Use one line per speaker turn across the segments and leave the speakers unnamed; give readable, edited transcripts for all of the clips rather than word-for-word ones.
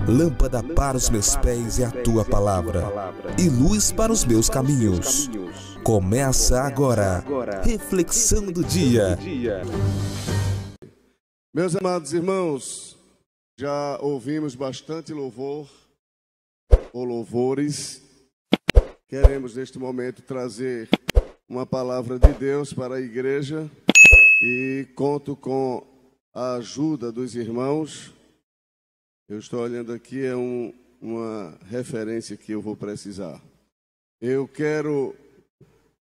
lâmpada para os meus pés é a tua palavra, e luz para os meus caminhos. Começa agora, reflexão do dia.
Meus amados irmãos, já ouvimos bastante louvor ou louvores. Queremos neste momento trazer uma palavra de Deus para a igreja e conto com a ajuda dos irmãos. Eu estou olhando aqui, é uma referência que eu vou precisar. Eu quero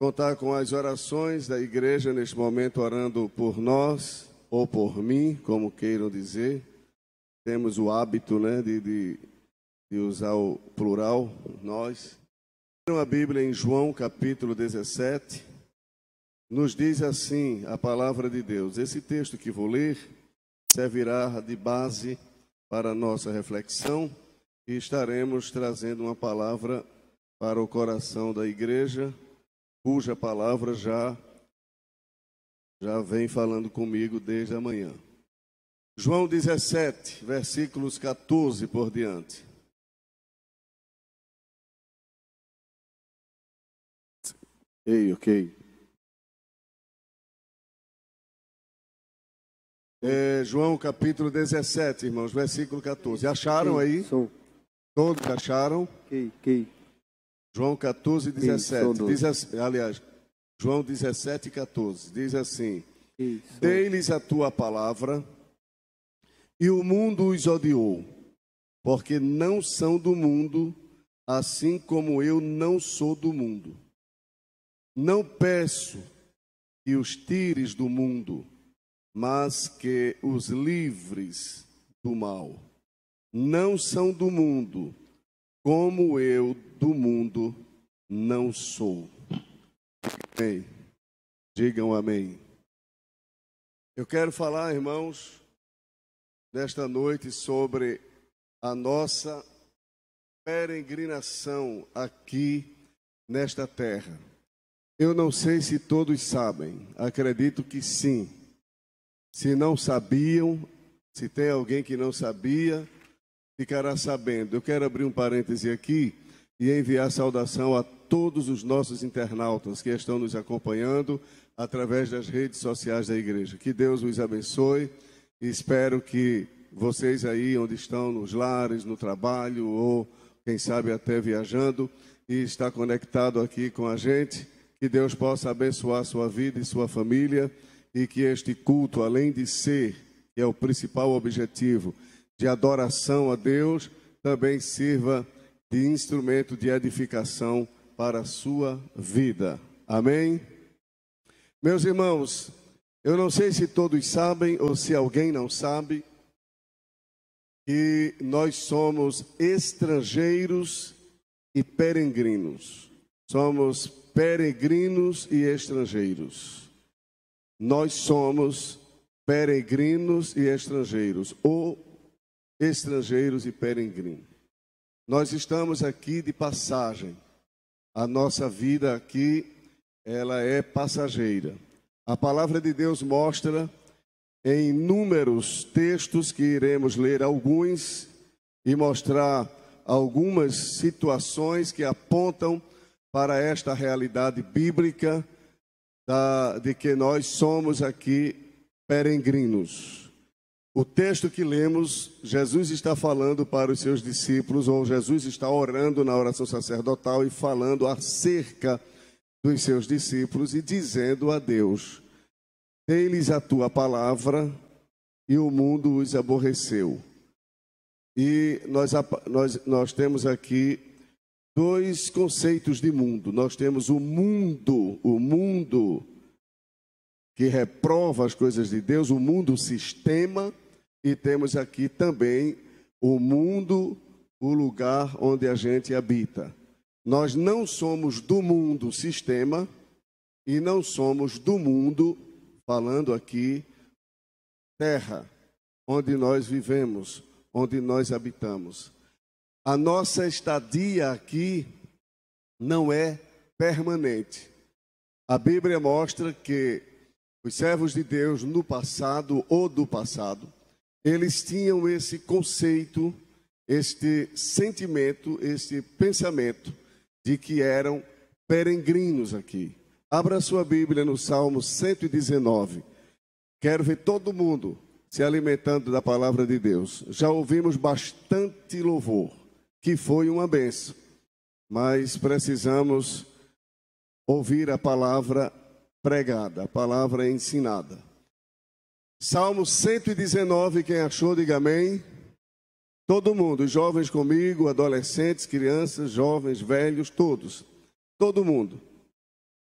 contar com as orações da igreja neste momento, orando por nós ou por mim, como queiram dizer. Temos o hábito, de usar o plural, nós. A Bíblia em João capítulo 17 nos diz assim a palavra de Deus. Esse texto que vou ler servirá de base para a nossa reflexão e estaremos trazendo uma palavra para o coração da igreja, cuja palavra já vem falando comigo desde a manhã. João 17, versículos 14 por diante. Ok. João capítulo 17, irmãos, versículo 14. Acharam aí? Todos acharam? João 14, 17. Diz assim, aliás, João 17, 14. Diz assim: Dei-lhes a tua palavra, e o mundo os odiou, porque não são do mundo, assim como eu não sou do mundo. Não peço que os tires do mundo, mas que os livres do mal. Não são do mundo, como eu do mundo não sou. Amém. Digam amém. Eu quero falar, irmãos, nesta noite sobre a nossa peregrinação aqui nesta terra. Eu não sei se todos sabem, acredito que sim. Se não sabiam, se tem alguém que não sabia, ficará sabendo. Eu quero abrir um parêntese aqui e enviar saudação a todos os nossos internautas que estão nos acompanhando através das redes sociais da igreja. Que Deus os abençoe e espero que vocês aí onde estão, nos lares, no trabalho ou quem sabe até viajando e está conectado aqui com a gente, que Deus possa abençoar sua vida e sua família e que este culto, além de ser, que é o principal objetivo, de adoração a Deus, também sirva de instrumento de edificação para a sua vida. Amém? Meus irmãos, eu não sei se todos sabem ou se alguém não sabe que nós somos estrangeiros e peregrinos. Somos peregrinos e estrangeiros. Nós somos peregrinos e estrangeiros, ou estrangeiros e peregrinos. Nós estamos aqui de passagem. A nossa vida aqui, ela é passageira. A palavra de Deus mostra em inúmeros textos que iremos ler alguns e mostrar algumas situações que apontam para esta realidade bíblica de que nós somos aqui peregrinos. O texto que lemos, Jesus está falando para os seus discípulos, ou Jesus está orando na oração sacerdotal e falando acerca dos seus discípulos e dizendo a Deus: Dei-lhes a tua palavra e o mundo os aborreceu. E nós temos aqui dois conceitos de mundo. Nós temos o mundo que reprova as coisas de Deus, o mundo sistema, e temos aqui também o mundo, o lugar onde a gente habita. Nós não somos do mundo sistema e não somos do mundo, falando aqui, terra, onde nós vivemos, onde nós habitamos. A nossa estadia aqui não é permanente. A Bíblia mostra que os servos de Deus no passado ou do passado, eles tinham esse conceito este sentimento, este pensamento de que eram peregrinos aqui. Abra sua Bíblia no Salmo 119. Quero ver todo mundo se alimentando da palavra de Deus. Já ouvimos bastante louvor, que foi uma bênção, mas precisamos ouvir a palavra pregada, a palavra ensinada. Salmo 119, quem achou, diga amém. Todo mundo, jovens comigo, adolescentes, crianças, jovens, velhos, todos. Todo mundo.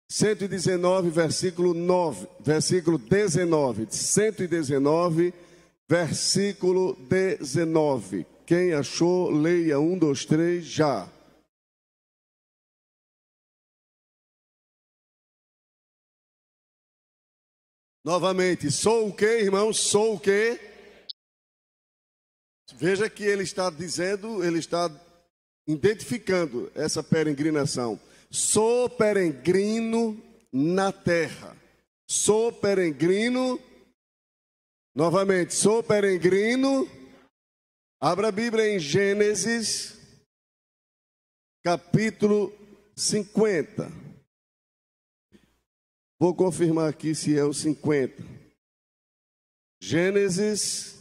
119, versículo 9, versículo 19. 119, versículo 19. Quem achou, leia 1, 2, 3, já. Novamente, sou o quê, irmãos? Sou o quê? Veja que ele está dizendo, ele está identificando essa peregrinação. Sou peregrino na terra. Sou peregrino. Novamente, sou peregrino. Abra a Bíblia em Gênesis, capítulo 50. Vou confirmar aqui se é o 50. Gênesis.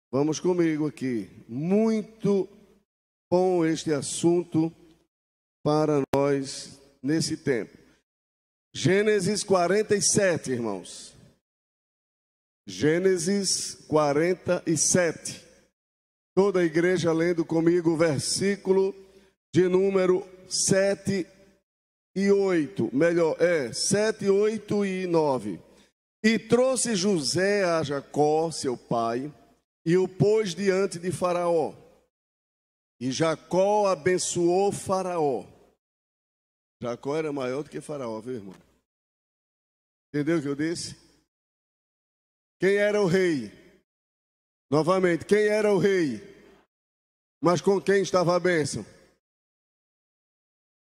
Vamos comigo aqui. Muito bom este assunto para nós nesse tempo. Gênesis 47, irmãos. Gênesis 47. Toda a igreja lendo comigo o versículo de número 7 e 8. Melhor, 7, 8 e 9. E trouxe José a Jacó, seu pai, e o pôs diante de Faraó. E Jacó abençoou Faraó. Jacó era maior do que Faraó, viu, irmão? Entendeu o que eu disse? Quem era o rei? Novamente, quem era o rei? Mas com quem estava a bênção?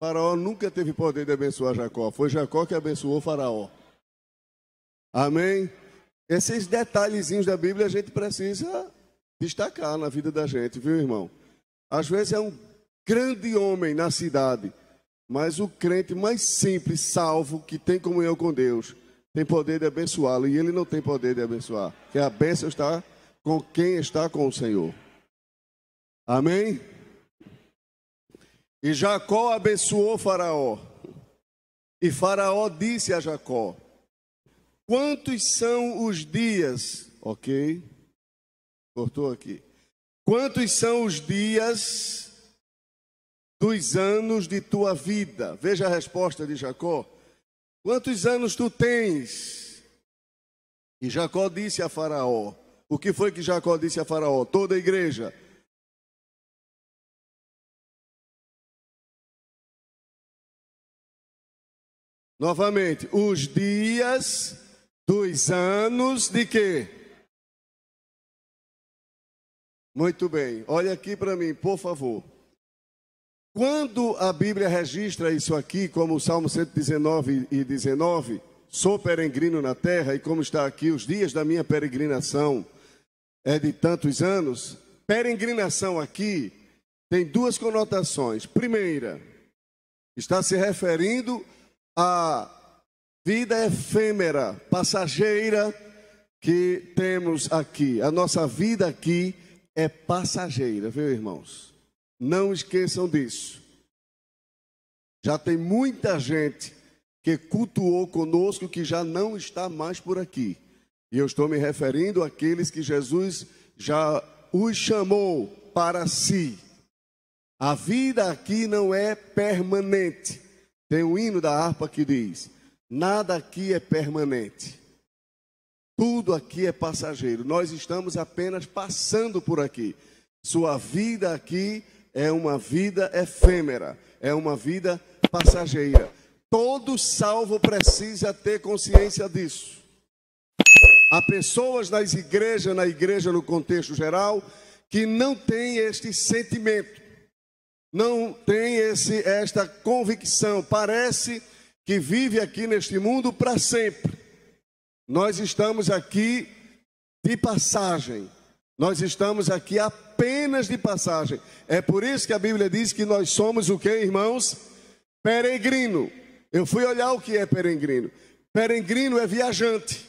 Faraó nunca teve poder de abençoar Jacó. Foi Jacó que abençoou Faraó. Amém? Esses detalhezinhos da Bíblia a gente precisa destacar na vida da gente, viu, irmão? Às vezes é um grande homem na cidade, mas o crente mais simples, salvo, que tem comunhão com Deus, tem poder de abençoá-lo, e ele não tem poder de abençoar, porque a bênção está com quem está com o Senhor. Amém? E Jacó abençoou Faraó. E Faraó disse a Jacó: quantos são os dias? Ok. Cortou aqui. Quantos são os dias dos anos de tua vida? Veja a resposta de Jacó. Quantos anos tu tens? E Jacó disse a Faraó. O que foi que Jacó disse a Faraó? Toda a igreja. Novamente, os dias dos anos de quê? Muito bem, olha aqui para mim, por favor. Quando a Bíblia registra isso aqui, como o Salmo 119 e 19, sou peregrino na terra, e como está aqui, os dias da minha peregrinação é de tantos anos. Peregrinação aqui tem duas conotações. Primeira, está se referindo à vida efêmera, passageira que temos aqui. A nossa vida aqui é passageira, viu, irmãos? Não esqueçam disso. Já tem muita gente que cultuou conosco que já não está mais por aqui. E eu estou me referindo àqueles que Jesus já os chamou para si. A vida aqui não é permanente. Tem um hino da harpa que diz: nada aqui é permanente. Tudo aqui é passageiro. Nós estamos apenas passando por aqui. Sua vida aqui é uma vida efêmera, é uma vida passageira. Todo salvo precisa ter consciência disso. Há pessoas nas igrejas, na igreja no contexto geral, que não têm este sentimento, não têm esta convicção. Parece que vive aqui neste mundo para sempre. Nós estamos aqui de passagem. Nós estamos aqui apenas de passagem. É por isso que a Bíblia diz que nós somos o quê, irmãos? Peregrino. Eu fui olhar o que é peregrino. Peregrino é viajante.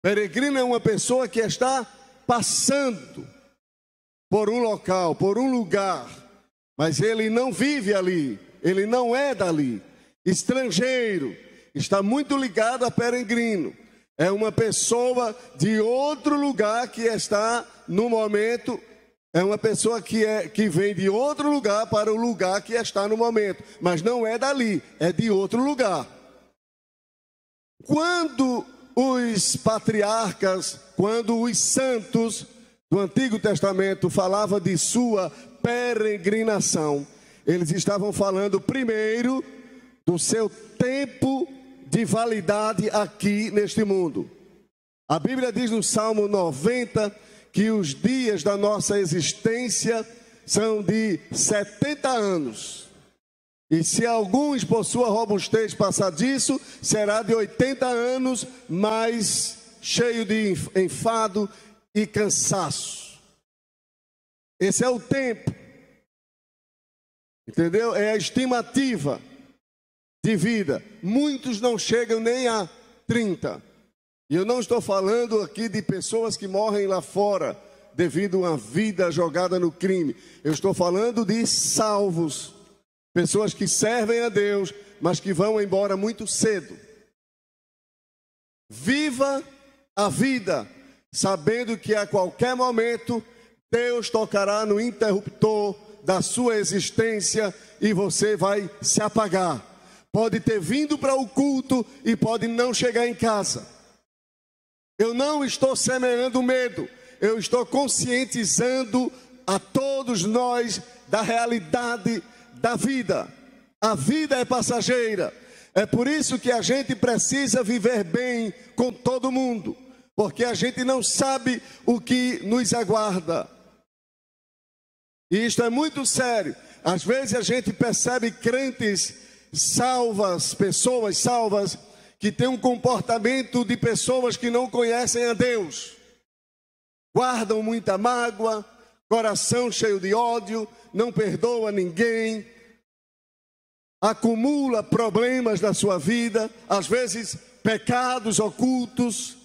Peregrino é uma pessoa que está passando por um local, por um lugar, mas ele não vive ali, ele não é dali. Estrangeiro, está muito ligado a peregrino. É uma pessoa de outro lugar que está no momento, é uma pessoa que vem de outro lugar para o lugar que está no momento, mas não é dali, é de outro lugar. Quando os patriarcas, quando os santos do Antigo Testamento falavam de sua peregrinação, eles estavam falando primeiro do seu tempo de validade aqui neste mundo. A Bíblia diz no Salmo 90 que os dias da nossa existência são de 70 anos. E se alguns por sua robustez passar disso, será de 80 anos, mas cheio de enfado e cansaço. Esse é o tempo. Entendeu? É a estimativa de vida. Muitos não chegam nem a 30. E eu não estou falando aqui de pessoas que morrem lá fora devido a uma vida jogada no crime. Eu estou falando de salvos. Pessoas que servem a Deus, mas que vão embora muito cedo. Viva a vida, sabendo que a qualquer momento Deus tocará no interruptor da sua existência e você vai se apagar. Pode ter vindo para o culto e pode não chegar em casa. Eu não estou semeando medo, eu estou conscientizando a todos nós da realidade da vida. A vida é passageira. É por isso que a gente precisa viver bem com todo mundo, porque a gente não sabe o que nos aguarda. E isto é muito sério. Às vezes a gente percebe crentes salvas, pessoas salvas, que têm um comportamento de pessoas que não conhecem a Deus. Guardam muita mágoa, coração cheio de ódio, não perdoa ninguém, acumula problemas na sua vida, às vezes pecados ocultos,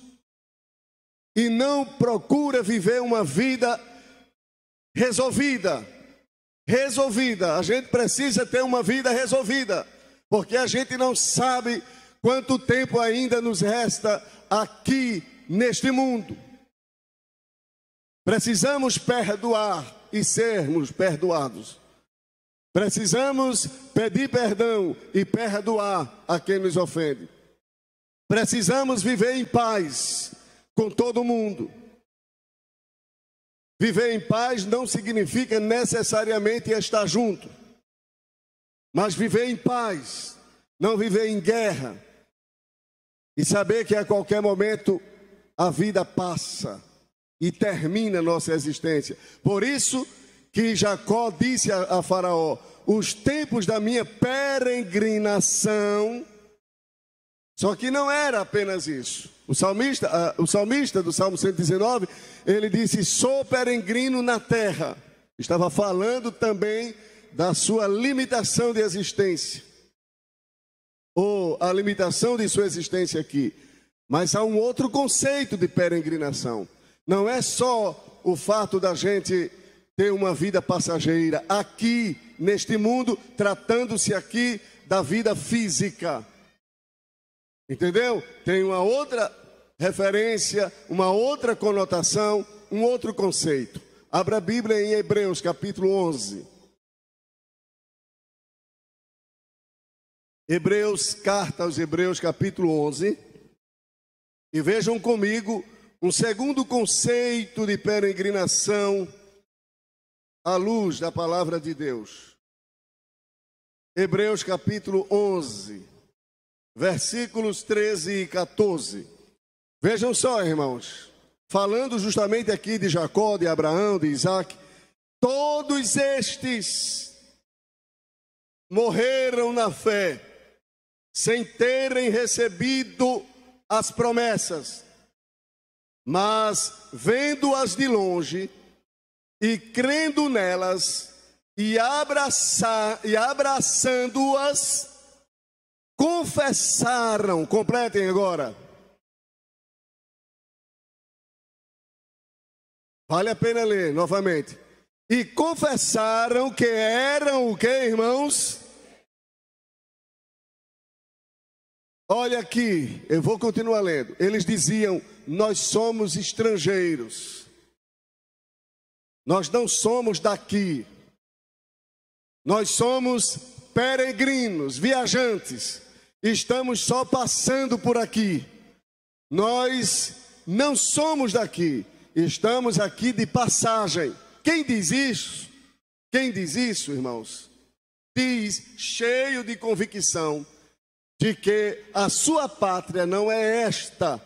e não procura viver uma vida resolvida. A gente precisa ter uma vida resolvida, porque a gente não sabe quanto tempo ainda nos resta aqui neste mundo. Precisamos perdoar e sermos perdoados. Precisamos pedir perdão e perdoar a quem nos ofende. Precisamos viver em paz com todo mundo. Viver em paz não significa necessariamente estar junto, mas viver em paz, não viver em guerra, e saber que a qualquer momento a vida passa e termina a nossa existência. Por isso que Jacó disse a Faraó: os tempos da minha peregrinação. Só que não era apenas isso. O salmista do Salmo 119, ele disse: sou peregrino na terra. Estava falando também da sua limitação de existência, ou a limitação de sua existência aqui. Mas há um outro conceito de peregrinação. Não é só o fato da gente ter uma vida passageira aqui neste mundo, tratando-se aqui da vida física. Entendeu? Tem uma outra referência, uma outra conotação, um outro conceito. Abra a Bíblia em Hebreus capítulo 11. Carta aos Hebreus capítulo 11. E vejam comigo um segundo conceito de peregrinação à luz da palavra de Deus. Hebreus capítulo 11, versículos 13 e 14. Vejam só, irmãos, falando justamente aqui de Jacó, de Abraão, de Isaac, todos estes morreram na fé, sem terem recebido as promessas. Mas vendo-as de longe e crendo nelas e abraçando-as, confessaram. Completem agora. Vale a pena ler novamente. E confessaram que eram o quê, irmãos? Olha aqui, eu vou continuar lendo. Eles diziam: nós somos estrangeiros. Nós não somos daqui. Nós somos peregrinos, viajantes. Estamos só passando por aqui. Nós não somos daqui. Estamos aqui de passagem. Quem diz isso? Quem diz isso, irmãos? Diz, cheio de convicção, de que a sua pátria não é esta,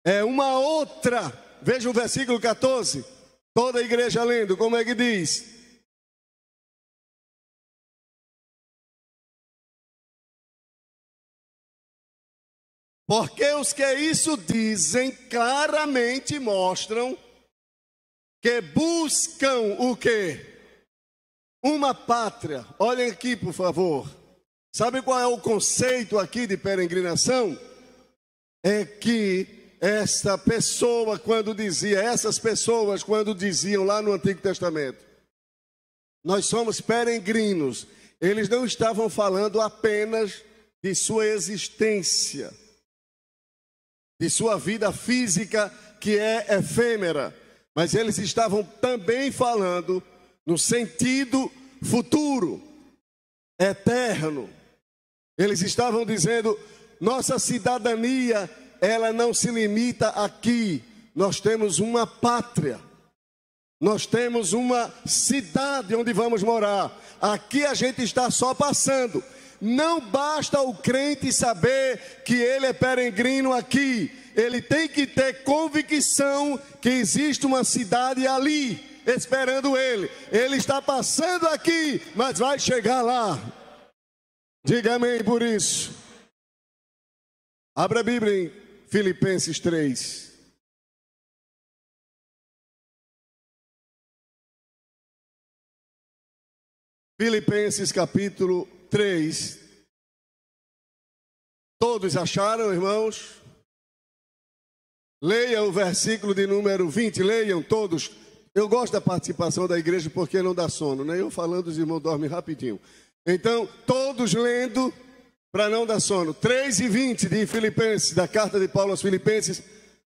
é uma outra. Veja o versículo 14. Toda a igreja lendo, como é que diz? Porque os que isso dizem claramente mostram que buscam o quê? Uma pátria. Olhem aqui, por favor. Sabe qual é o conceito aqui de peregrinação? É que essas pessoas quando diziam lá no Antigo Testamento, nós somos peregrinos, eles não estavam falando apenas de sua existência, de sua vida física que é efêmera, mas eles estavam também falando no sentido futuro, eterno. Eles estavam dizendo: nossa cidadania, ela não se limita aqui. Nós temos uma pátria. Nós temos uma cidade onde vamos morar. Aqui a gente está só passando. Não basta o crente saber que ele é peregrino aqui. Ele tem que ter convicção que existe uma cidade ali, esperando ele. Ele está passando aqui, mas vai chegar lá. Diga amém por isso. Abra a Bíblia em Filipenses 3. Filipenses capítulo 3. Todos acharam, irmãos? Leiam o versículo de número 20. Leiam todos. Eu gosto da participação da igreja porque não dá sono, né? Eu falando, os irmãos dormem rapidinho. Então, todos lendo, para não dar sono. 3:20 de Filipenses, da carta de Paulo aos Filipenses.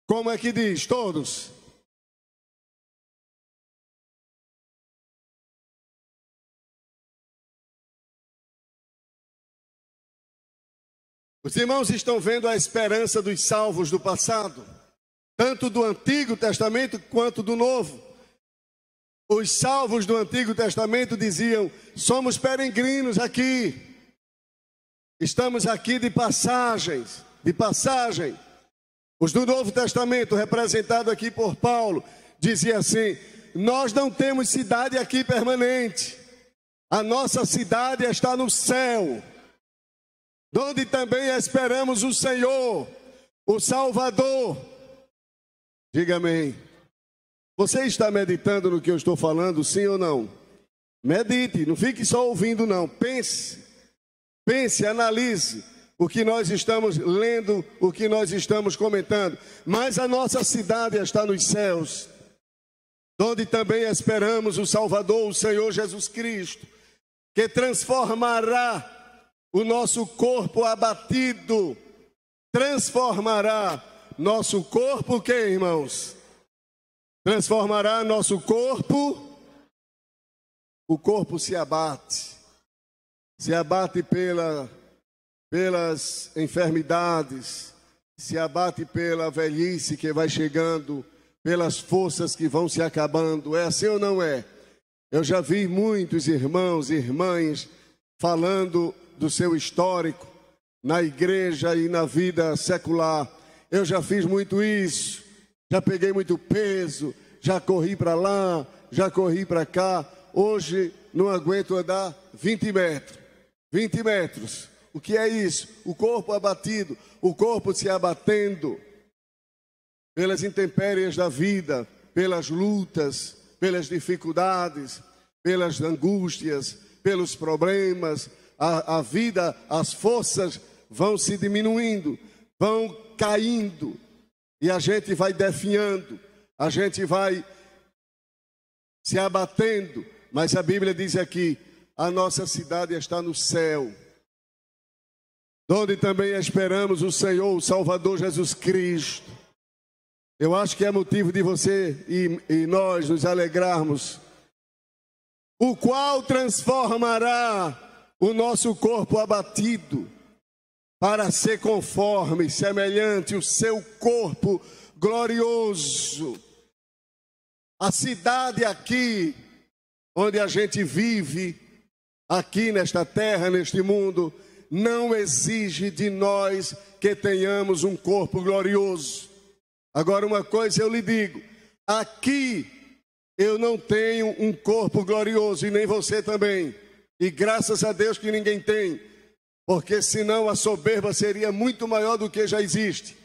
Como é que diz? Todos. Os irmãos estão vendo a esperança dos salvos do passado, tanto do Antigo Testamento quanto do Novo. Os salvos do Antigo Testamento diziam: somos peregrinos aqui, estamos aqui de passagem. Os do Novo Testamento, representado aqui por Paulo, dizia assim: nós não temos cidade aqui permanente, a nossa cidade está no céu, onde também esperamos o Senhor, o Salvador. Diga amém. Você está meditando no que eu estou falando, sim ou não? Medite, não fique só ouvindo não. Pense, analise o que nós estamos lendo, o que nós estamos comentando. Mas a nossa cidade está nos céus, onde também esperamos o Salvador, o Senhor Jesus Cristo, que transformará o nosso corpo abatido, transformará nosso corpo, o que, irmãos? Transformará nosso corpo. O corpo se abate pelas enfermidades, se abate pela velhice que vai chegando, pelas forças que vão se acabando. É assim ou não é? Eu já vi muitos irmãos e irmãs falando do seu histórico na igreja e na vida secular. Eu já fiz muito isso, já peguei muito peso, já corri para lá, já corri para cá. Hoje não aguento andar 20 metros. 20 metros. O que é isso? O corpo abatido, o corpo se abatendo. pelas intempéries da vida, pelas lutas, pelas dificuldades, pelas angústias, pelos problemas, a vida, as forças vão se diminuindo, vão caindo, e a gente vai definhando, a gente vai se abatendo, mas a Bíblia diz aqui, a nossa cidade está no céu, onde também esperamos o Senhor, o Salvador Jesus Cristo. Eu acho que é motivo de você e nós nos alegrarmos, o qual transformará o nosso corpo abatido, para ser conforme, semelhante, o seu corpo glorioso. A cidade aqui, onde a gente vive, aqui nesta terra, neste mundo, não exige de nós que tenhamos um corpo glorioso. Agora, uma coisa eu lhe digo, aqui eu não tenho um corpo glorioso, e nem você também. E graças a Deus que ninguém tem, porque senão a soberba seria muito maior do que já existe.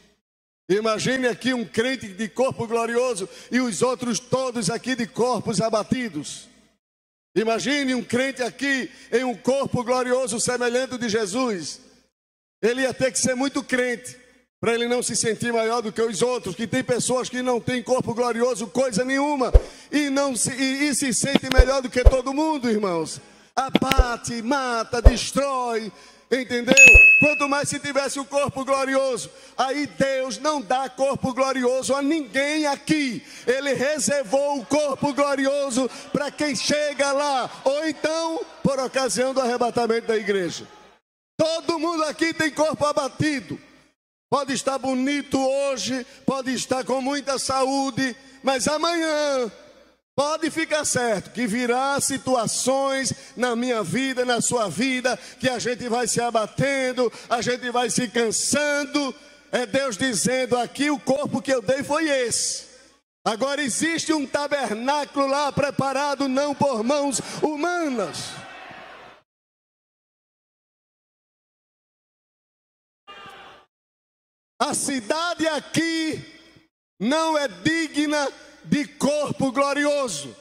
Imagine aqui um crente de corpo glorioso e os outros todos aqui de corpos abatidos. Imagine um crente aqui em um corpo glorioso semelhante ao de Jesus. Ele ia ter que ser muito crente para ele não se sentir maior do que os outros, que tem pessoas que não têm corpo glorioso coisa nenhuma e se sente melhor do que todo mundo, irmãos. Abate, mata, destrói, entendeu? Quanto mais se tivesse o corpo glorioso. Aí Deus não dá corpo glorioso a ninguém aqui. Ele reservou o corpo glorioso para quem chega lá, ou então por ocasião do arrebatamento da igreja. Todo mundo aqui tem corpo abatido. Pode estar bonito hoje, pode estar com muita saúde, mas amanhã pode ficar certo que virá situações na minha vida, na sua vida, que a gente vai se abatendo, a gente vai se cansando. É Deus dizendo aqui, o corpo que eu dei foi esse. Agora existe um tabernáculo lá preparado não por mãos humanas. A cidade aqui não é digna de corpo glorioso.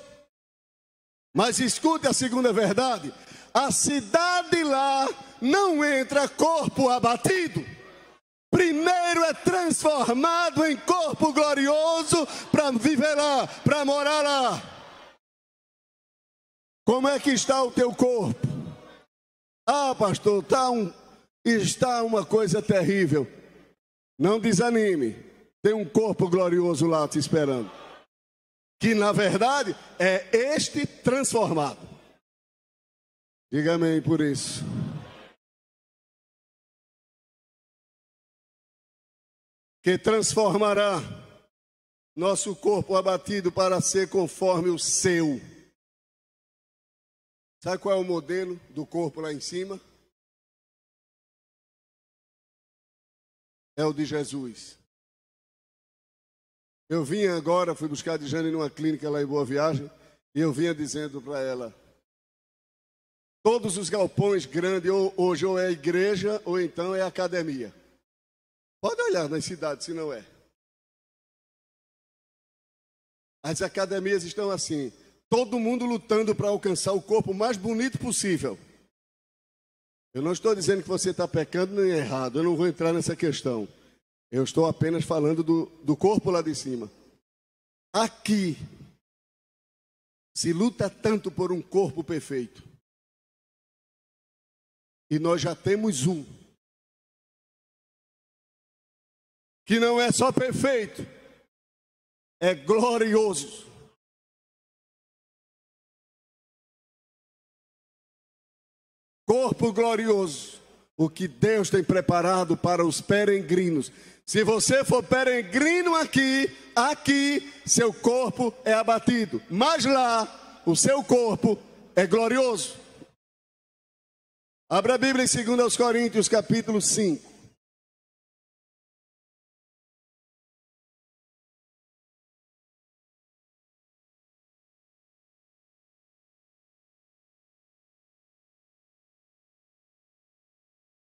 Mas escute a segunda verdade: a cidade lá não entra corpo abatido. Primeiro é transformado em corpo glorioso para viver lá, para morar lá. Como é que está o teu corpo? Ah, pastor, está uma coisa terrível. Não desanime, tem um corpo glorioso lá te esperando, que na verdade é este transformado. Diga amém por isso. Que transformará nosso corpo abatido para ser conforme o seu. Sabe qual é o modelo do corpo lá em cima? É o de Jesus. Eu vinha agora, fui buscar a Dijane numa clínica lá em Boa Viagem, e eu vinha dizendo para ela, todos os galpões grandes, hoje ou é igreja, ou então é academia. Pode olhar nas cidades se não é. As academias estão assim, todo mundo lutando para alcançar o corpo mais bonito possível. Eu não estou dizendo que você está pecando nem errado, eu não vou entrar nessa questão. Eu estou apenas falando do corpo lá de cima. Aqui se luta tanto por um corpo perfeito. E nós já temos um. Que não é só perfeito, é glorioso. Corpo glorioso, o que Deus tem preparado para os peregrinos. Se você for peregrino aqui, seu corpo é abatido. Mas lá, o seu corpo é glorioso. Abra a Bíblia em 2 Coríntios, capítulo 5.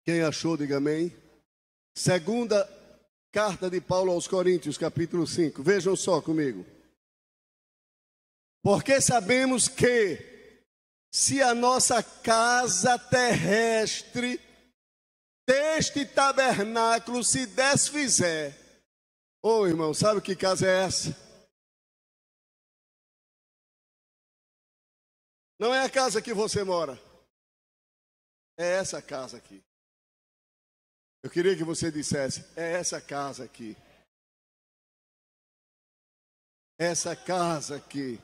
Quem achou, diga amém. 2 Carta de Paulo aos Coríntios, capítulo 5. Vejam só comigo. Porque sabemos que, se a nossa casa terrestre deste tabernáculo se desfizer... Ô irmão, sabe que casa é essa? Não é a casa que você mora. É essa casa aqui. Eu queria que você dissesse, é essa casa aqui. Essa casa aqui.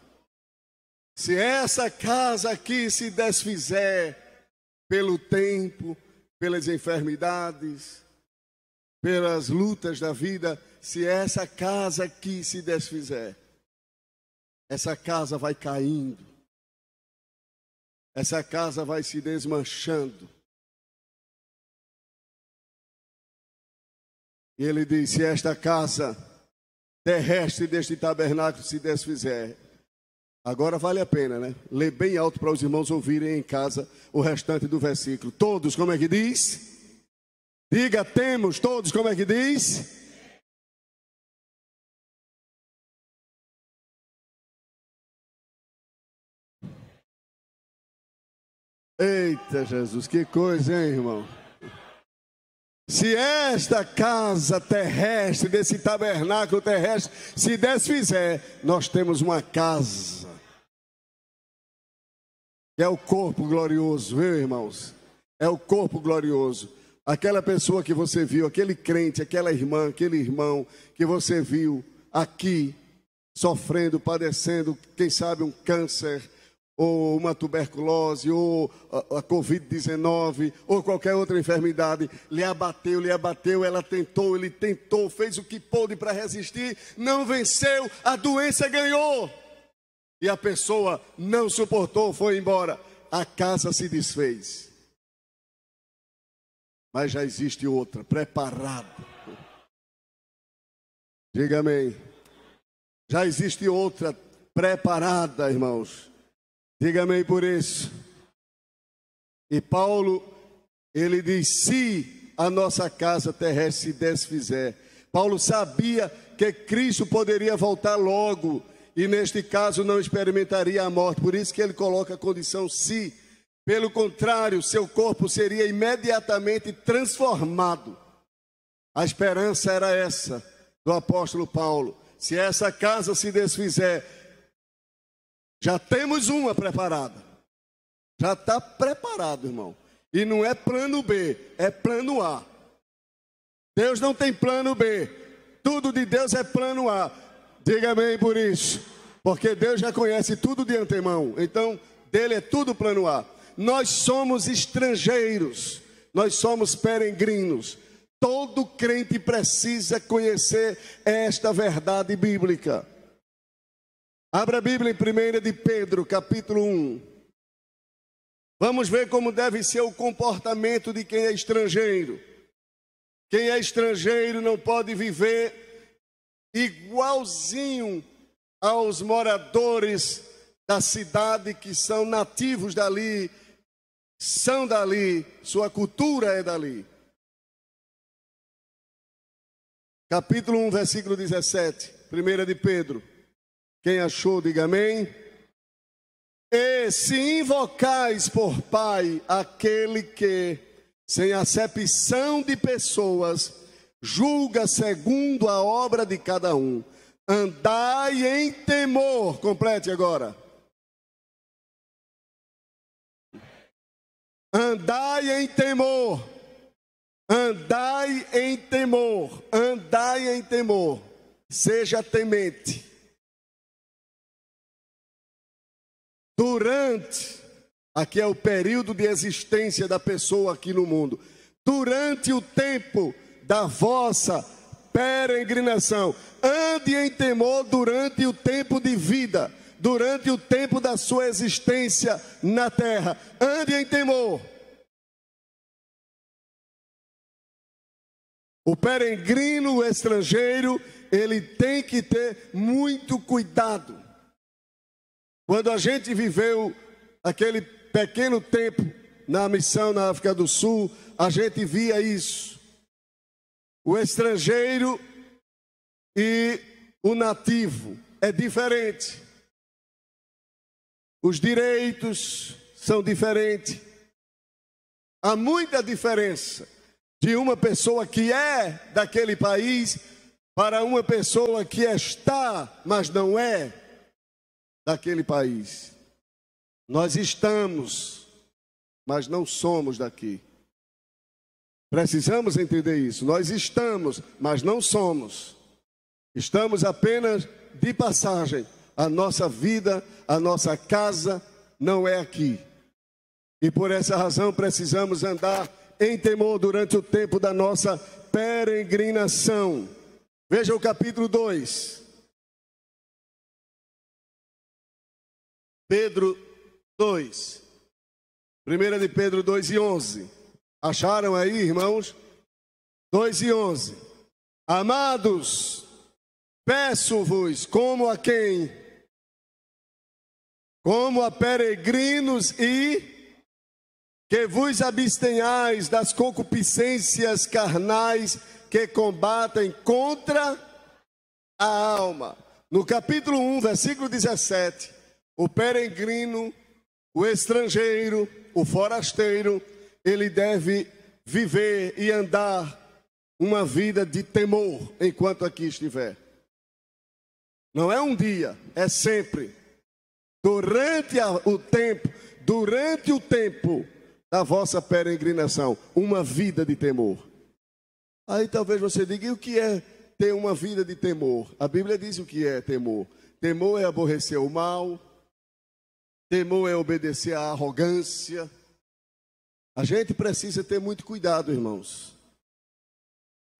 Se essa casa aqui se desfizer pelo tempo, pelas enfermidades, pelas lutas da vida, se essa casa aqui se desfizer, essa casa vai caindo. Essa casa vai se desmanchando. E ele diz, se esta casa terrestre deste tabernáculo se desfizer. Agora vale a pena, né? Lê bem alto para os irmãos ouvirem em casa o restante do versículo. Todos, como é que diz? Diga, temos. Todos, como é que diz? Eita Jesus, que coisa, hein, irmão? Se esta casa terrestre, desse tabernáculo terrestre, se desfizer, nós temos uma casa, que é o corpo glorioso, viu, irmãos? É o corpo glorioso. Aquela pessoa que você viu, aquele crente, aquela irmã, aquele irmão que você viu aqui, sofrendo, padecendo, quem sabe um câncer, ou uma tuberculose, ou a Covid-19, ou qualquer outra enfermidade, lhe abateu, ela tentou, ele tentou, fez o que pôde para resistir, não venceu, a doença ganhou, e a pessoa não suportou, foi embora, a casa se desfez, mas já existe outra, preparada, diga amém, já existe outra preparada, irmãos. Diga amém por isso. E Paulo, ele diz, se a nossa casa terrestre se desfizer. Paulo sabia que Cristo poderia voltar logo, e neste caso não experimentaria a morte. Por isso que ele coloca a condição se. Pelo contrário, seu corpo seria imediatamente transformado. A esperança era essa, do apóstolo Paulo. Se essa casa se desfizer, já temos uma preparada. Já está preparado, irmão. E não é plano B, é plano A. Deus não tem plano B. Tudo de Deus é plano A. Diga amém por isso. Porque Deus já conhece tudo de antemão. Então, dele é tudo plano A. Nós somos estrangeiros. Nós somos peregrinos. Todo crente precisa conhecer esta verdade bíblica. Abra a Bíblia em 1 de Pedro, capítulo 1. Vamos ver como deve ser o comportamento de quem é estrangeiro. Quem é estrangeiro não pode viver igualzinho aos moradores da cidade que são nativos dali, são dali, sua cultura é dali. Capítulo 1, versículo 17, 1 de Pedro. Quem achou, diga amém. E se invocais por Pai aquele que, sem acepção de pessoas, julga segundo a obra de cada um, andai em temor. Complete agora. Andai em temor. Andai em temor. Andai em temor. Seja temente. Durante, aqui é o período de existência da pessoa aqui no mundo, durante o tempo da vossa peregrinação, ande em temor durante o tempo de vida, durante o tempo da sua existência na terra, ande em temor. O peregrino, o estrangeiro, ele tem que ter muito cuidado. Quando a gente viveu aquele pequeno tempo na missão na África do Sul, a gente via isso. O estrangeiro e o nativo é diferente. Os direitos são diferentes. Há muita diferença de uma pessoa que é daquele país para uma pessoa que está, mas não é daquele país. Nós estamos, mas não somos daqui. Precisamos entender isso. Nós estamos, mas não somos. Estamos apenas de passagem. A nossa vida, a nossa casa não é aqui. E por essa razão precisamos andar em temor durante o tempo da nossa peregrinação. Veja o capítulo 2. Pedro 2. 1 de Pedro 2:11. Acharam aí, irmãos? 2:11. Amados, peço-vos como a quem? Como a peregrinos e que vos abstenhais das concupiscências carnais que combatem contra a alma. No capítulo 1, versículo 17, o peregrino, o estrangeiro, o forasteiro, ele deve viver e andar uma vida de temor enquanto aqui estiver. Não é um dia, é sempre. Durante o tempo da vossa peregrinação, uma vida de temor. Aí talvez você diga, e o que é ter uma vida de temor? A Bíblia diz o que é temor. Temor é aborrecer o mal. Temor é obedecer à arrogância. A gente precisa ter muito cuidado, irmãos.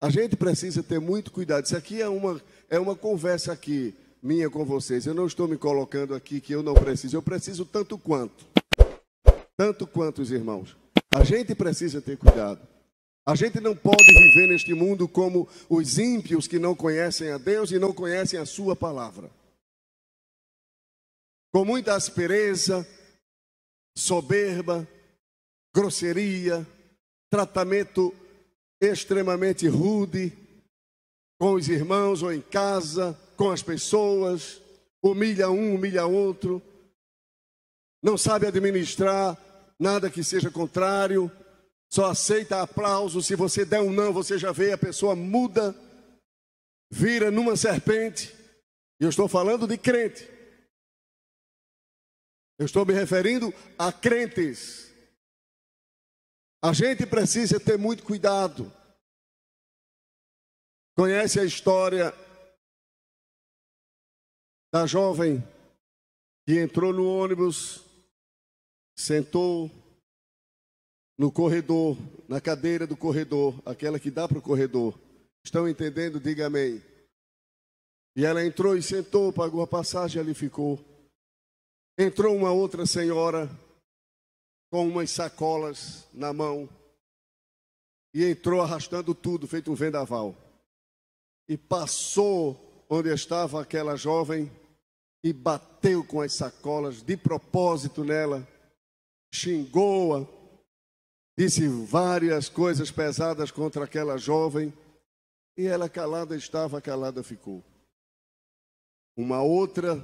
A gente precisa ter muito cuidado. Isso aqui é uma conversa aqui, minha com vocês. Eu não estou me colocando aqui que eu não preciso. Eu preciso tanto quanto. Tanto quanto os irmãos. A gente precisa ter cuidado. A gente não pode viver neste mundo como os ímpios que não conhecem a Deus e não conhecem a sua palavra. Com muita aspereza, soberba, grosseria, tratamento extremamente rude com os irmãos ou em casa, com as pessoas, humilha um, humilha outro, não sabe administrar nada que seja contrário, só aceita aplauso. Se você der um não, você já vê a pessoa muda, vira numa serpente. E eu estou falando de crente. Eu estou me referindo a crentes. A gente precisa ter muito cuidado. Conhece a história da jovem que entrou no ônibus, sentou no corredor, na cadeira do corredor, aquela que dá para o corredor. Estão entendendo? Diga amém. E ela entrou e sentou, pagou a passagem, ali ficou. Entrou uma outra senhora com umas sacolas na mão e entrou arrastando tudo, feito um vendaval. E passou onde estava aquela jovem e bateu com as sacolas de propósito nela, xingou-a, disse várias coisas pesadas contra aquela jovem e ela calada estava, calada ficou. Uma outra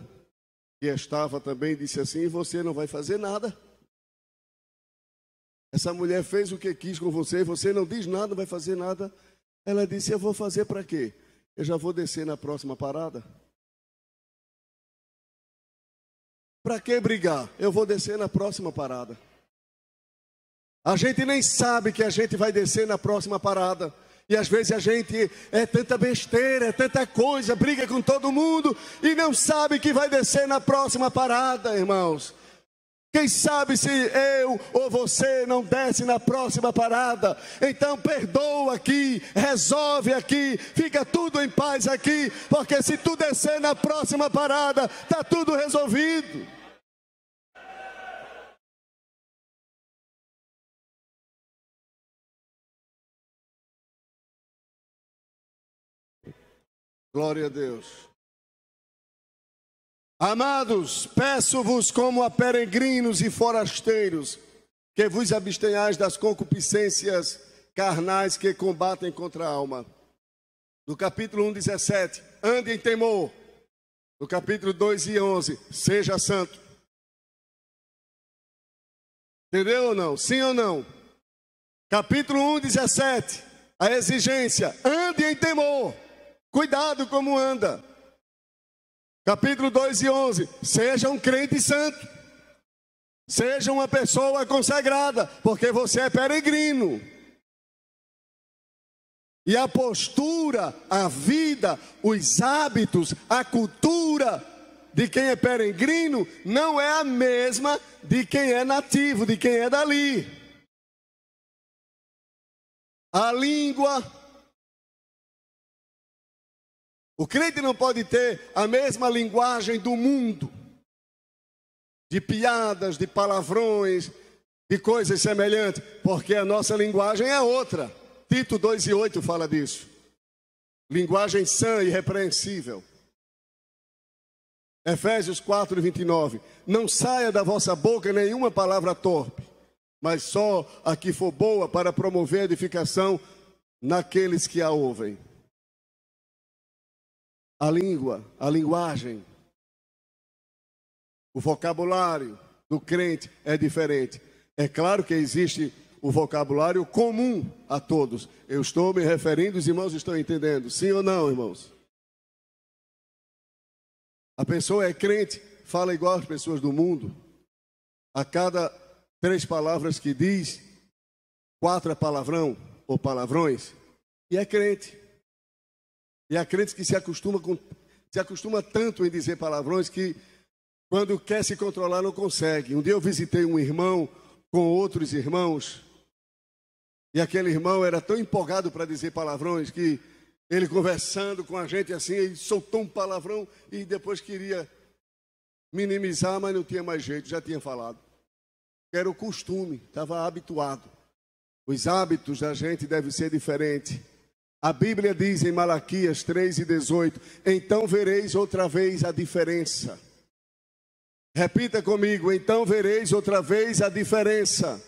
que estava também disse assim: você não vai fazer nada. Essa mulher fez o que quis com você, você não diz nada, não vai fazer nada. Ela disse: eu vou fazer para quê? Eu já vou descer na próxima parada. Para que brigar? Eu vou descer na próxima parada. A gente nem sabe que a gente vai descer na próxima parada. E às vezes a gente é tanta besteira, é tanta coisa, briga com todo mundo e não sabe que vai descer na próxima parada, irmãos. Quem sabe se eu ou você não desce na próxima parada? Então perdoa aqui, resolve aqui, fica tudo em paz aqui, porque se tu descer na próxima parada, está tudo resolvido. Glória a Deus. Amados, peço-vos como a peregrinos e forasteiros, que vos abstenhais das concupiscências carnais que combatem contra a alma. No capítulo 1, 17, ande em temor. No capítulo 2 e 11, seja santo. Entendeu ou não? Sim ou não? Capítulo 1, 17, a exigência, ande em temor. Cuidado como anda. Capítulo 2 e 11, seja um crente santo. Seja uma pessoa consagrada, porque você é peregrino. E a postura, a vida, os hábitos, a cultura de quem é peregrino não é a mesma de quem é nativo, de quem é dali. A língua. O crente não pode ter a mesma linguagem do mundo, de piadas, de palavrões, de coisas semelhantes, porque a nossa linguagem é outra. Tito 2:8 fala disso. Linguagem sã e irrepreensível. Efésios 4:29. Não saia da vossa boca nenhuma palavra torpe, mas só a que for boa para promover edificação naqueles que a ouvem. A língua, a linguagem, o vocabulário do crente é diferente. É claro que existe o vocabulário comum a todos. Eu estou me referindo, os irmãos estão entendendo? Sim ou não, irmãos? A pessoa é crente, fala igual as pessoas do mundo. A cada 3 palavras que diz, 4 é palavrão ou palavrões. E é crente. E há crentes que se acostuma tanto em dizer palavrões que quando quer se controlar não consegue. Um dia eu visitei um irmão com outros irmãos e aquele irmão era tão empolgado para dizer palavrões que ele conversando com a gente assim, ele soltou um palavrão e depois queria minimizar, mas não tinha mais jeito, já tinha falado. Era o costume, estava habituado. Os hábitos da gente devem ser diferentes. A Bíblia diz em Malaquias 3:18, então vereis outra vez a diferença. Repita comigo, então vereis outra vez a diferença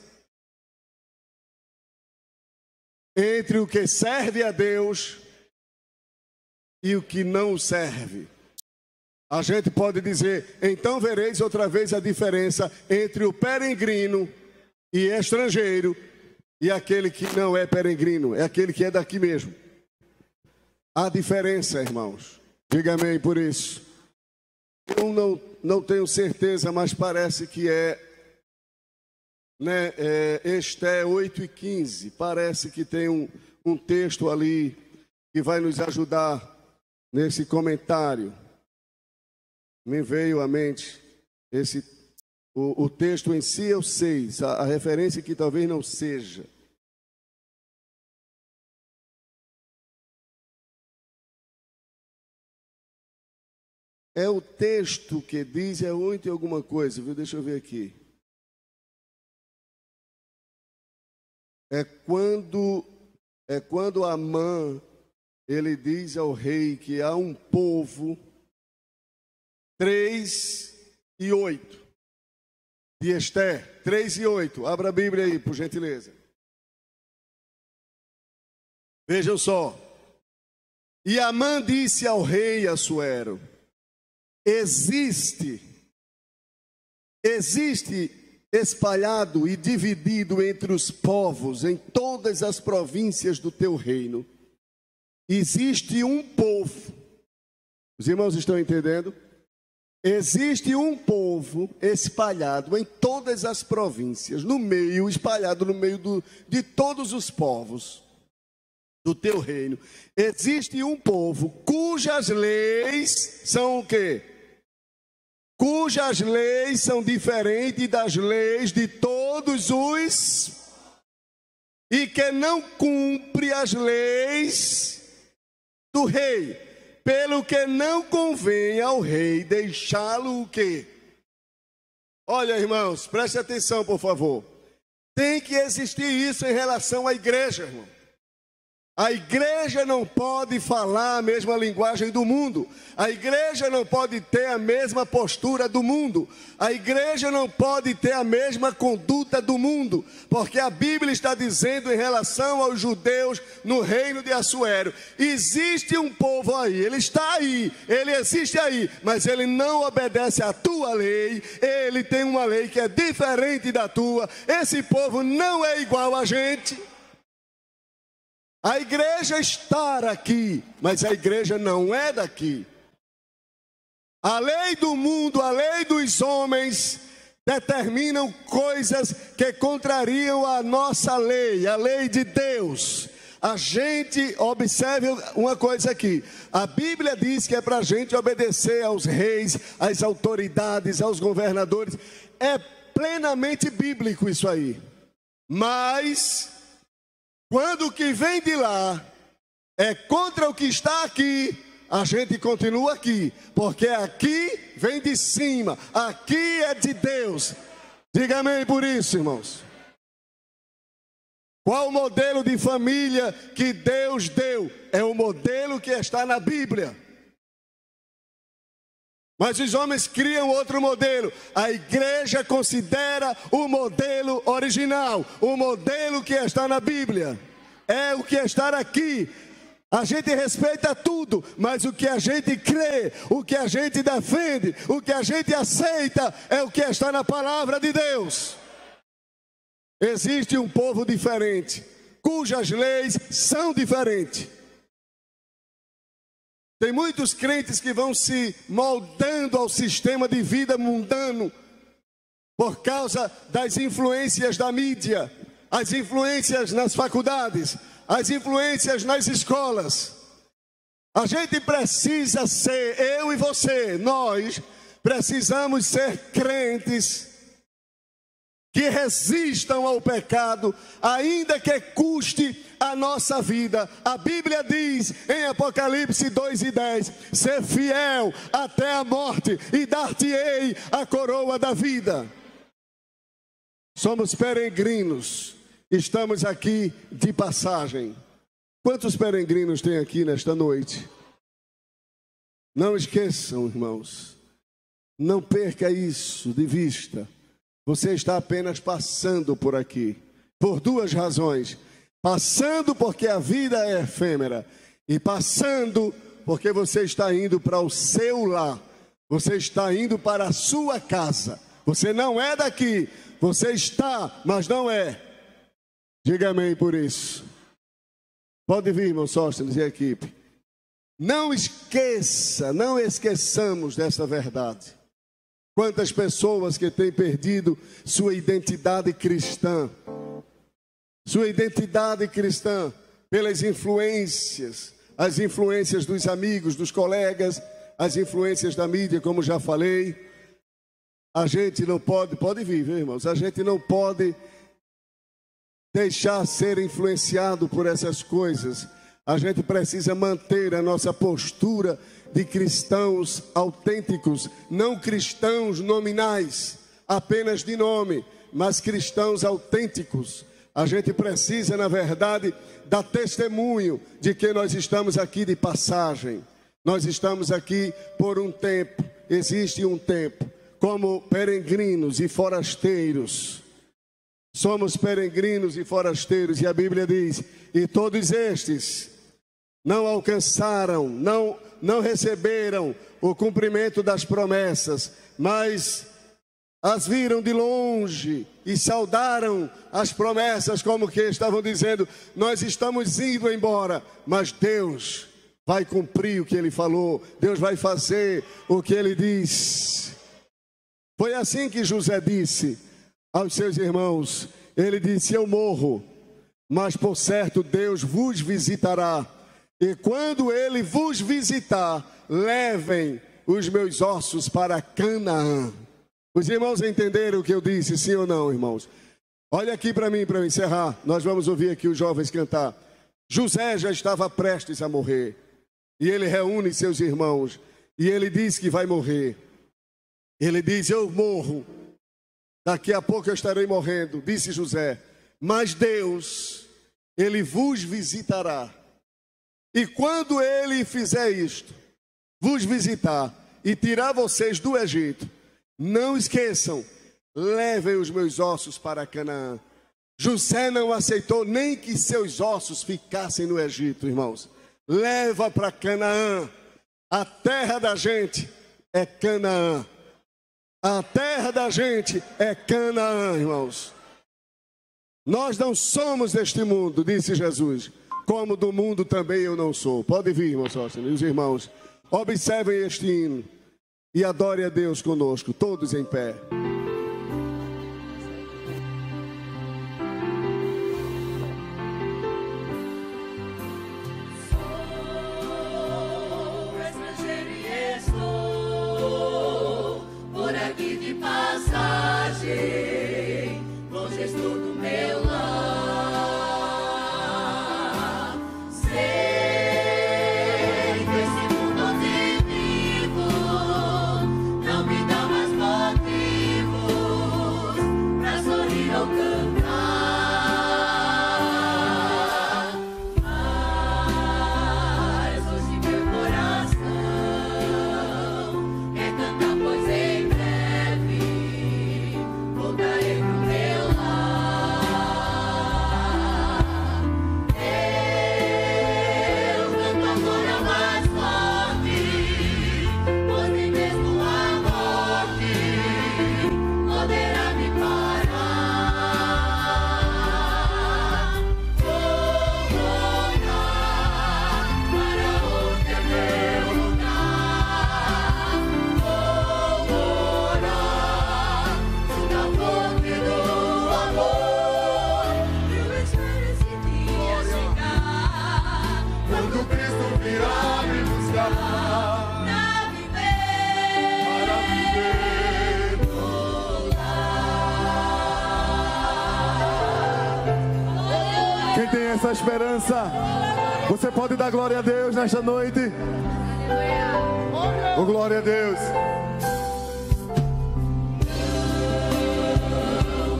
entre o que serve a Deus e o que não serve. A gente pode dizer, então vereis outra vez a diferença entre o peregrino e estrangeiro e aquele que não é peregrino, é aquele que é daqui mesmo. Há diferença, irmãos. Diga amém por isso. Eu não tenho certeza, mas parece que Esté 8:15. Parece que tem um texto ali que vai nos ajudar nesse comentário. Me veio à mente o texto em si eu sei, a referência que talvez não seja. É o texto que diz, é 8 e alguma coisa, viu? Deixa eu ver aqui. É quando Amã, ele diz ao rei que há um povo, 3:8, de Esté, 3:8. Abra a Bíblia aí, por gentileza. Vejam só. E Amã disse ao rei Assuero, existe espalhado e dividido entre os povos em todas as províncias do teu reino, existe um povo. Os irmãos estão entendendo? Existe um povo espalhado em todas as províncias, espalhado no meio de todos os povos do teu reino. Existe um povo cujas leis são o quê? Cujas leis são diferentes das leis de todos os, e que não cumpre as leis do rei, pelo que não convém ao rei deixá-lo o quê? Olha, irmãos, preste atenção, por favor. Tem que existir isso em relação à igreja, irmão. A igreja não pode falar a mesma linguagem do mundo. A igreja não pode ter a mesma postura do mundo. A igreja não pode ter a mesma conduta do mundo. Porque a Bíblia está dizendo em relação aos judeus no reino de Assuero: existe um povo aí, ele está aí, ele existe aí, mas ele não obedece à tua lei, ele tem uma lei que é diferente da tua. Esse povo não é igual a gente. A igreja está aqui, mas a igreja não é daqui. A lei do mundo, a lei dos homens, determinam coisas que contrariam a nossa lei, a lei de Deus. A gente, observe uma coisa aqui, a Bíblia diz que é para a gente obedecer aos reis, às autoridades, aos governadores. É plenamente bíblico isso aí. Mas quando o que vem de lá é contra o que está aqui, a gente continua aqui, porque aqui vem de cima, aqui é de Deus. Diga amém por isso, irmãos. Qual o modelo de família que Deus deu? É o modelo que está na Bíblia. Mas os homens criam outro modelo. A igreja considera o modelo original, o modelo que está na Bíblia. É o que está aqui. A gente respeita tudo, mas o que a gente crê, o que a gente defende, o que a gente aceita é o que está na palavra de Deus. Existe um povo diferente, cujas leis são diferentes. Tem muitos crentes que vão se moldando ao sistema de vida mundano por causa das influências da mídia, as influências nas faculdades, as influências nas escolas. A gente precisa ser, eu e você, nós precisamos ser crentes que resistam ao pecado, ainda que custe a nossa vida. A Bíblia diz em Apocalipse 2:10: ser fiel até a morte e dar-te-ei a coroa da vida. Somos peregrinos, estamos aqui de passagem. Quantos peregrinos tem aqui nesta noite? Não esqueçam, irmãos, não perca isso de vista. Você está apenas passando por aqui, por duas razões. Passando porque a vida é efêmera, e passando porque você está indo para o seu lar. Você está indo para a sua casa. Você não é daqui, você está, mas não é. Diga amém por isso. Pode vir, irmão Sóstenes e a equipe. Não esqueçamos dessa verdade. Quantas pessoas que têm perdido sua identidade cristã. Sua identidade cristã pelas influências. As influências dos amigos, dos colegas, as influências da mídia, como já falei. A gente não pode vir, viu, irmãos? A gente não pode deixar ser influenciado por essas coisas. A gente precisa manter a nossa postura de cristãos autênticos, não cristãos nominais, apenas de nome, mas cristãos autênticos. A gente precisa, na verdade, dar testemunho de que nós estamos aqui de passagem. Nós estamos aqui por um tempo, existe um tempo, como peregrinos e forasteiros. Somos peregrinos e forasteiros, e a Bíblia diz: e todos estes não alcançaram, não receberam o cumprimento das promessas, mas as viram de longe e saudaram as promessas, como que estavam dizendo: nós estamos indo embora, mas Deus vai cumprir o que Ele falou, Deus vai fazer o que Ele diz. Foi assim que José disse aos seus irmãos. Ele disse: eu morro, mas por certo Deus vos visitará, e quando Ele vos visitar, levem os meus ossos para Canaã. Os irmãos entenderam o que eu disse, sim ou não, irmãos? Olha aqui para mim, para encerrar. Nós vamos ouvir aqui os jovens cantar. José já estava prestes a morrer, e ele reúne seus irmãos, e ele diz que vai morrer. Ele diz: eu morro, daqui a pouco eu estarei morrendo, disse José, mas Deus, Ele vos visitará. E quando ele fizer isto, vos visitar e tirar vocês do Egito, não esqueçam, levem os meus ossos para Canaã. José não aceitou nem que seus ossos ficassem no Egito, irmãos. Leva para Canaã. A terra da gente é Canaã. A terra da gente é Canaã, irmãos. Nós não somos deste mundo, disse Jesus, como do mundo também eu não sou. Pode vir, irmão Sóstenes, e os irmãos, observem este hino e adorem a Deus conosco, todos em pé.
Longe estou do meu lar. Sei que esse mundo onde vivo não me dá mais motivos pra sorrir ou cantar. Mas hoje meu coração quer cantar, pois em breve voltarei pro meu lar. Eu canto agora mais forte, pois nem mesmo a morte poderá me parar. Vou voltar para onde é meu lugar. Vou morar junto à fonte do amor. Eu espero esse dia chegar,
Quando Cristo virá me buscar
pra viver
no lar. Quem tem essa esperança, você pode dar glória a Deus nesta noite? Oh, glória a Deus.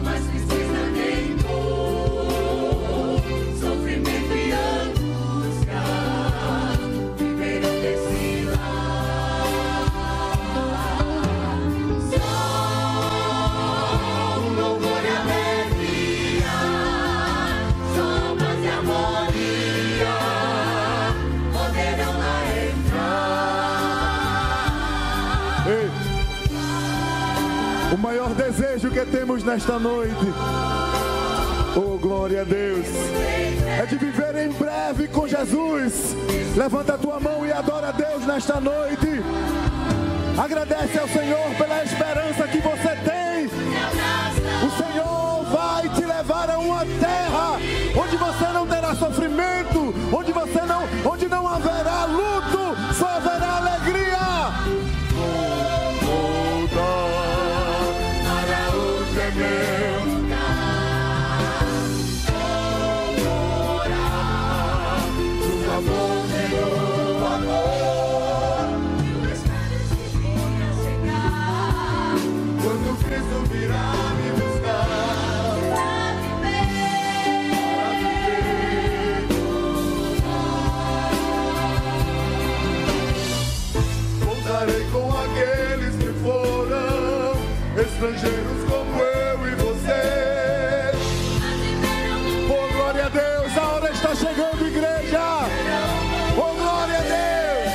Mas precisa nem dor, sofrimento e angústia viverão desse lar. Só o louvor e alegria, só paz e harmonia poderão lá entrar.
Ei, o maior desejo que temos nesta noite, oh glória a Deus, é de viver em breve com Jesus. Levanta a tua mão e adora a Deus nesta noite. Agradece ao Senhor pela esperança que você tem. O Senhor vai te levar a uma terra onde você não terá sofrimento, onde não haverá luto, só haverá alegria. Vou voltar para onde é meu lugar. Vou morar no amor do amor.
Eu espero esse dia chegar,
Quando Cristo virá me buscar
pra viver
voltarei com aqueles que foram estrangeiros como eu e você. Oh, glória a Deus, a hora está chegando, igreja. Oh, glória a Deus.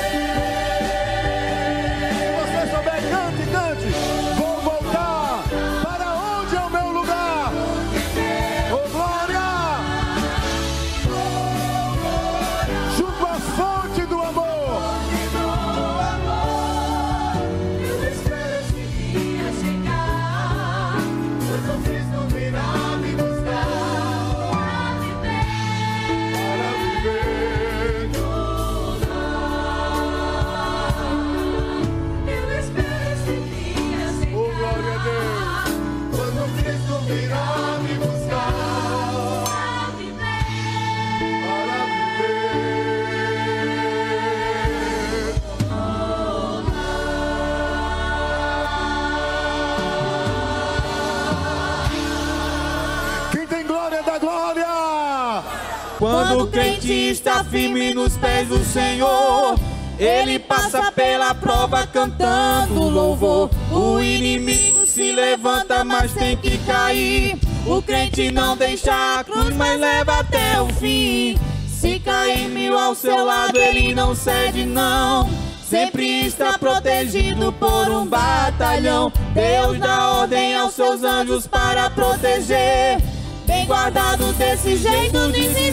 Se você souber, cante, cante. Vou voltar para onde é o meu lugar. Oh, glória. Junto à fonte do amor.
Eu espero esse dia chegar, quando Cristo virá me buscar para viver no lar. Eu espero esse dia chegar,
Oh, glória a Deus. Quando Cristo virá me buscar
para viver.
para viver. Quem tem glória dá glória.
Quando o crente está firme nos pés do Senhor, ele passa pela prova cantando louvor. O inimigo se levanta, mas tem que cair. O crente não deixa a cruz, mas leva até o fim. Se cair 1000 ao seu lado, ele não cede não. Sempre está protegido por um batalhão. Deus dá ordem aos seus anjos para proteger. Bem guardado desse jeito, ninguém